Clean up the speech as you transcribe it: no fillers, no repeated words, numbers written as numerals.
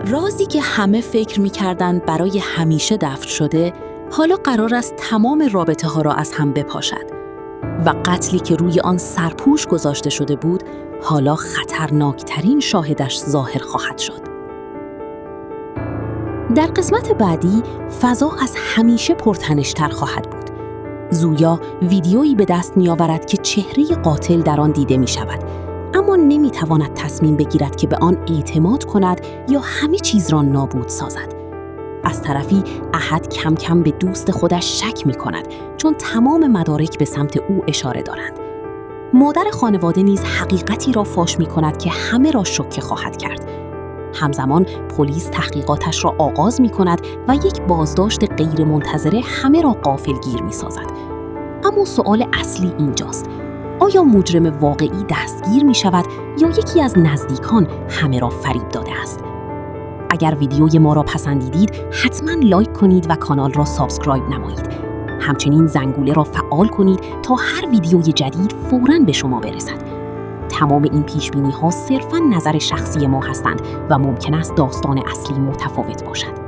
رازی که همه فکر می‌کردند برای همیشه دفن شده، حالا قرار است تمام رابطه‌ها را از هم بپاشد و قتلی که روی آن سرپوش گذاشته شده بود، حالا خطرناکترین شاهدش ظاهر خواهد شد. در قسمت بعدی، فضا از همیشه پرتنش‌تر خواهد بود. زویا ویدیویی به دست می‌آورد که چهره قاتل در آن دیده می‌شود، اما نمی‌تواند تصمیم بگیرد که به آن اعتماد کند یا همه چیز را نابود سازد. از طرفی احد کم کم به دوست خودش شک می‌کند، چون تمام مدارک به سمت او اشاره دارند. مادر خانواده نیز حقیقتی را فاش می‌کند که همه را شوکه خواهد کرد. همزمان پلیس تحقیقاتش را آغاز می‌کند و یک بازداشت غیرمنتظره همه را غافلگیر می‌سازد. اما سوال اصلی اینجاست: آیا مجرم واقعی دستگیر می‌شود یا یکی از نزدیکان همه را فریب داده است؟ اگر ویدیوی ما را پسندیدید، حتما لایک کنید و کانال را سابسکرایب نمایید. همچنین زنگوله را فعال کنید تا هر ویدیوی جدید فوراً به شما برسد. تمام این پیشبینی‌ها صرفاً نظر شخصی ما هستند و ممکن است داستان اصلی متفاوت باشد.